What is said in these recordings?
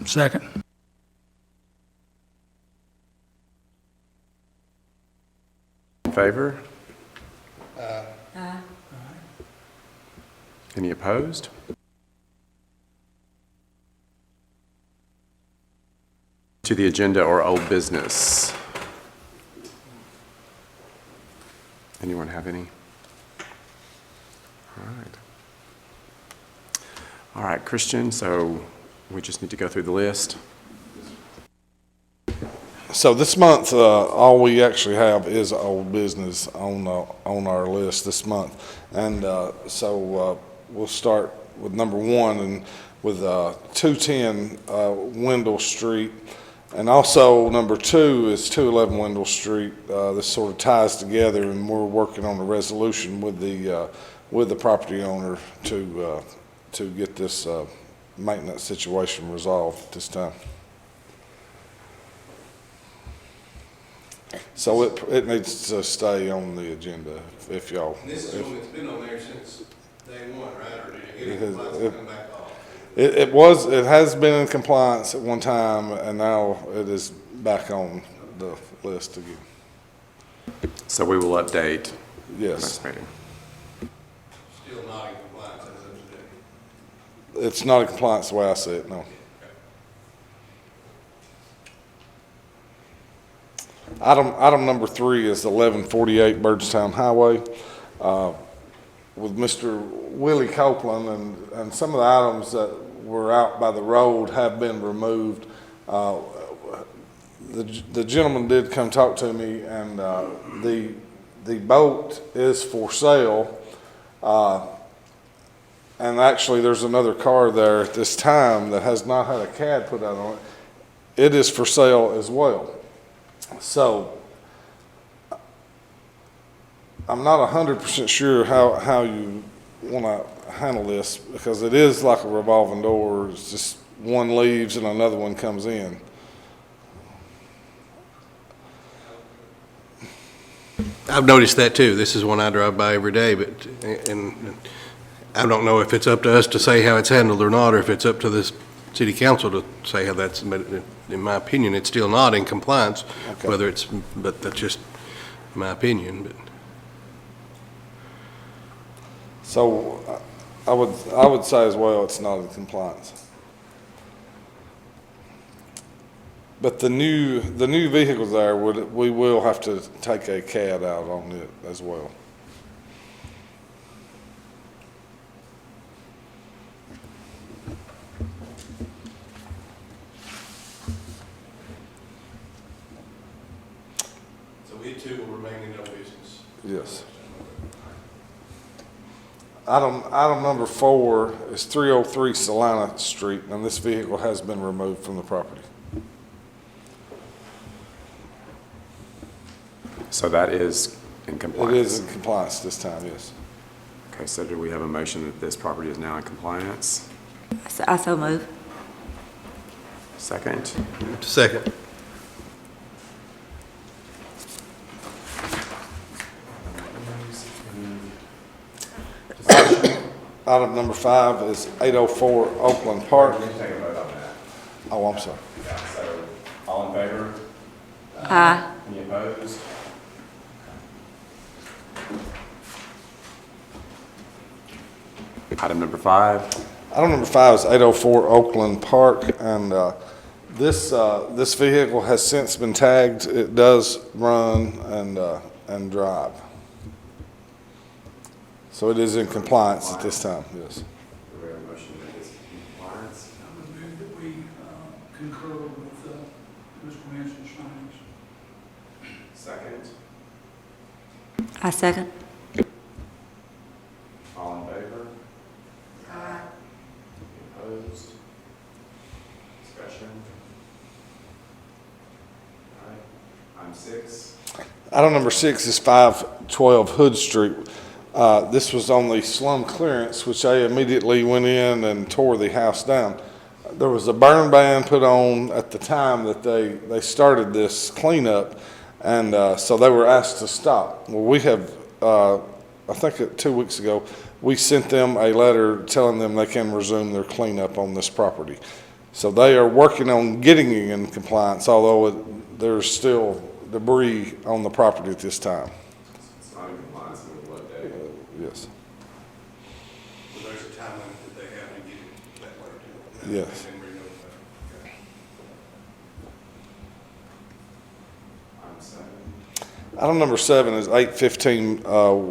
Second. In favor? Any opposed? To the agenda or old business? Anyone have any? All right. All right, Christian, so we just need to go through the list. So this month, all we actually have is old business on our list this month. And so we'll start with number one, and with 210 Wendell Street. And also number two is 211 Wendell Street. This sort of ties together, and we're working on a resolution with the property owner to get this maintenance situation resolved at this time. So it needs to stay on the agenda if y'all. And this is one that's been on there since day one, right? Or did it get compliance and come back off? It has been in compliance at one time, and now it is back on the list again. So we will update. Yes. Next meeting. Still not in compliance as of today. It's not in compliance the way I see it, no. Item number 3 is 1148 Birdstown Highway. With Mr. Willie Copeland, and some of the items that were out by the road have been removed. The gentleman did come talk to me, and the boat is for sale. And actually there's another car there at this time that has not had a CAD put out on it. It is for sale as well. So I'm not 100% sure how you want to handle this, because it is like a revolving door. It's just one leaves and another one comes in. I've noticed that too. This is one I drive by every day, and I don't know if it's up to us to say how it's handled or not, or if it's up to this city council to say how that's, but in my opinion, it's still not in compliance, Okay. but that's just my opinion. But So I would say as well it's not in compliance. But the new vehicles there, we will have to take a CAD out on it as well. so we too will remain in no business. Yes. Item number 4 is 303 Salina Street, and this vehicle has been removed from the property. So that is in It compliance. is in compliance this time, yes. Okay, so do we have a motion that this property is now in compliance? I so move. Second? Second. Item number 5 is 804 Oakland Park. We need to take a vote on that. Oh, I'm sorry. Yeah, so all in favor? Aye. Any opposed? Item number 5. Item number 5 is 804 Oakland Park, and this vehicle has since been tagged. It does run and drive. So it is in compliance at this time, yes. Do we have a motion that is in compliance? I would move that we concur with Mr. Manson's findings. Second? I second. All in favor? Aye. Any opposed? Discussion? All right. Item 6. Item number 6 is 512 Hood Street. This was on the slum clearance, which they immediately went in and tore the house down. There was a burn ban put on at the time that they started this cleanup, and so they were asked to stop. Well, we have, I think 2 weeks ago, we sent them a letter telling them they can resume their cleanup on this property. So they are working on getting it in compliance, although there's still debris on the property at this time. It's not in compliance with what day? Yes, So there's a time limit that they have to get it that way too. yes. And then re-notify. Okay. Item 7. Item number 7 is 815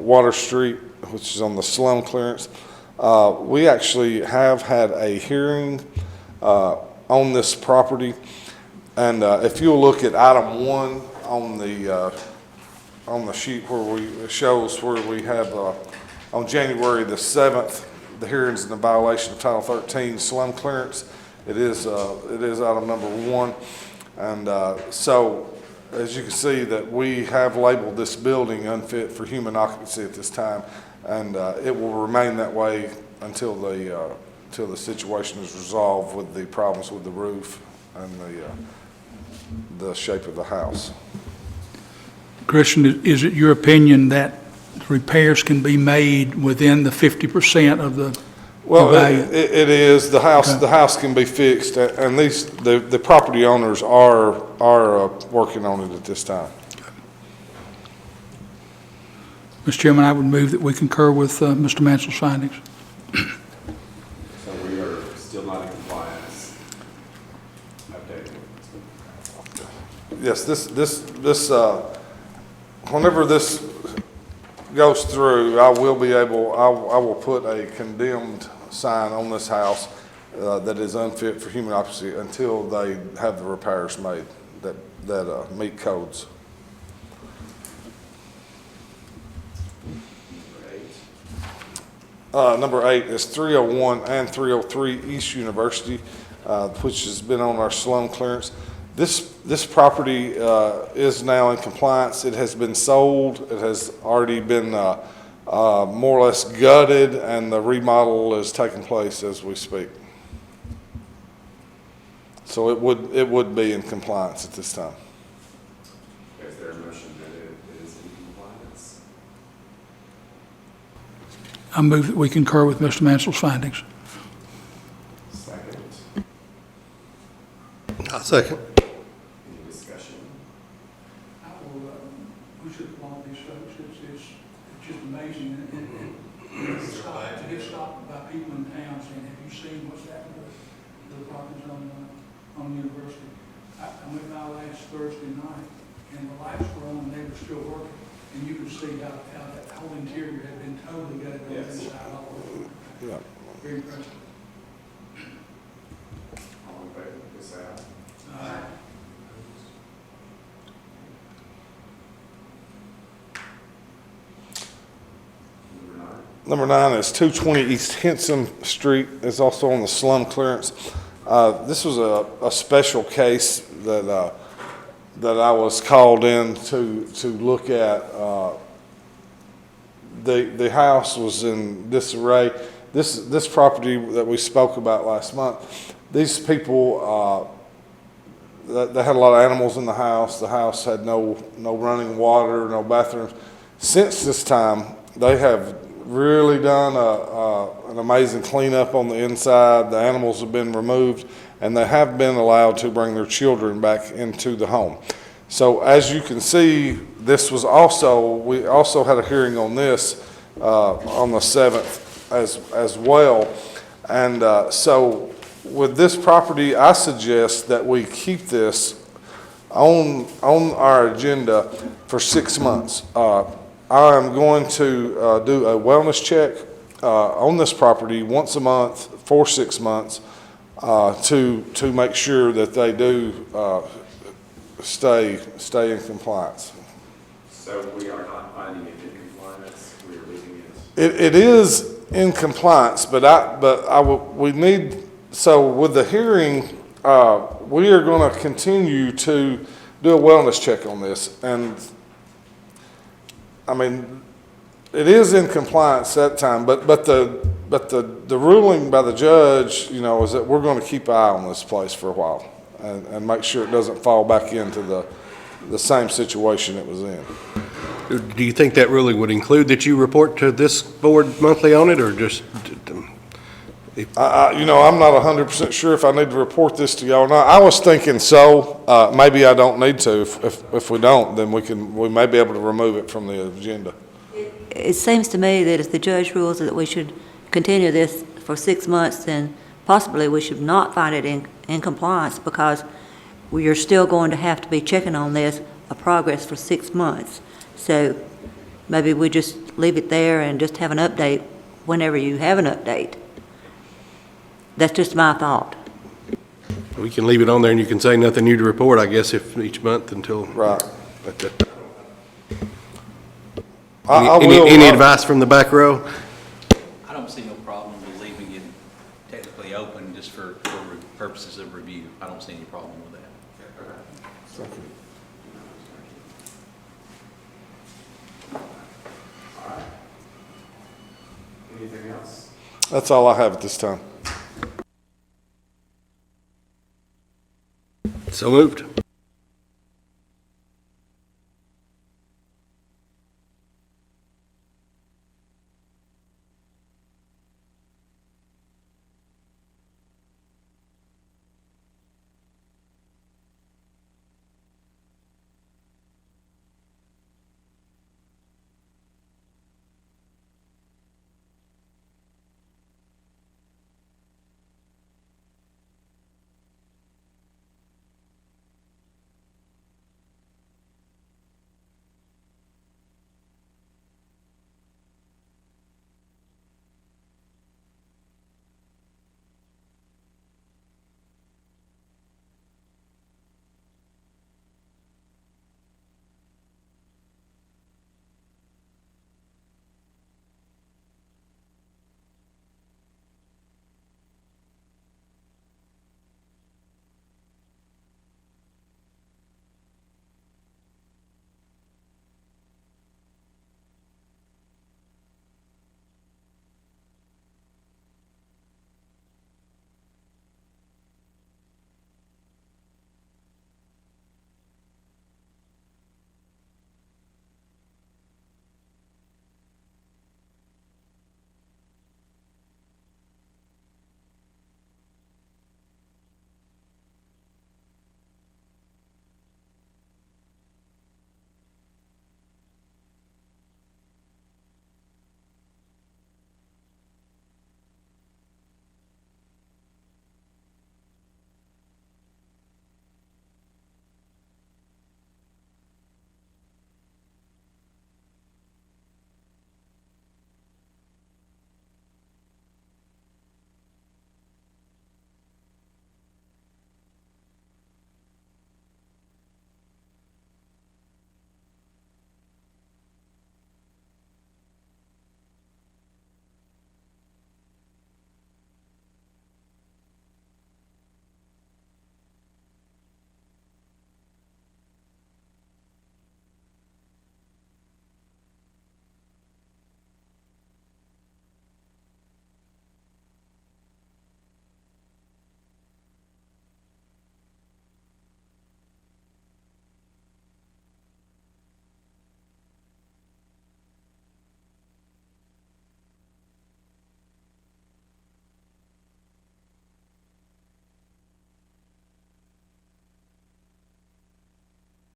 Water Street, which is on the slum clearance. We actually have had a hearing on this property, and if you'll look at item 1 on the sheet where it shows where we have on January the 7th, the hearings in the violation of Title 13 slum clearance. It is item number 1, and so as you can see that we have labeled this building unfit for human occupancy at this time, and it will remain that way until the situation is resolved with the problems with the roof and the shape of the house. Christian, is it your opinion that repairs can be made within the 50% of the Well, value? it is, the house, Okay. the house can be fixed, and the property owners are working on it at this time. Mr. Chairman, I would move that we concur with Mr. Mansell's findings. So we are still not in compliance. Update. Yes, whenever this goes through, I will put a condemned sign on this house that is unfit for human occupancy until they have the repairs made that meet codes. Number 8 is 301 and 303 East University, which has been on our slum clearance. This property is now in compliance. It has been sold. It has already been more or less gutted, and the remodel is taking place as we speak. So it would be in compliance at this time. Is there a motion that it is in compliance? I move that we concur with Mr. Mansell's findings. Second. I'll second. Any discussion? We should applaud these folks. It's just amazing. To get stopped by people in town saying, have you seen what's happened to the properties on University? I went by last Thursday night, and the lights were on, and they were still working. And you could see how that whole interior had been totally gutted on the Yes. inside all over. Yeah. Very impressive. All in favor, please say aye. Aye. Number 9. Number 9 is 220 East Henson Street. It's also on the slum clearance. This was a special case that I was called in to look at. The house was in disarray. This property that we spoke about last month, these people, they had a lot of animals in the house. The house had no running water, no bathrooms. Since this time, they have really done an amazing cleanup on the inside. The animals have been removed, and they have been allowed to bring their children back into the home. So as you can see, we also had a hearing on this on the 7th as well. And so with this property, I suggest that we keep this on our agenda for 6 months. I am going to do a wellness check on this property once a month for 6 months to make sure that they do stay in compliance. So we are not finding it in compliance, we are leaving it. It is in compliance, we need, so with the hearing, we are going to continue to do a wellness check on this. And I mean, it is in compliance that time, but the ruling by the judge, is that we're going to keep an eye on this place for a while and make sure it doesn't fall back into the same situation it was in. Do you think that ruling would include that you report to this board monthly on it, or just, I'm not 100% sure if I need to report this to y'all or not. I was thinking so. Maybe I don't need to. If we don't, then we may be able to remove it from the agenda. It seems to me that if the judge rules that we should continue this for 6 months, then possibly we should not find it in compliance, because we are still going to have to be checking on this, a progress for 6 months. So maybe we just leave it there and just have an update whenever you have an update. That's just my thought. We can leave it on there and you can say nothing new to report, I guess, if each month until. Right. But, I will, Any advice from the back row? I don't see no problem with leaving it technically open just for purposes of review. I don't see any problem with that. All right. Anything else? That's all I have at this time. So moved.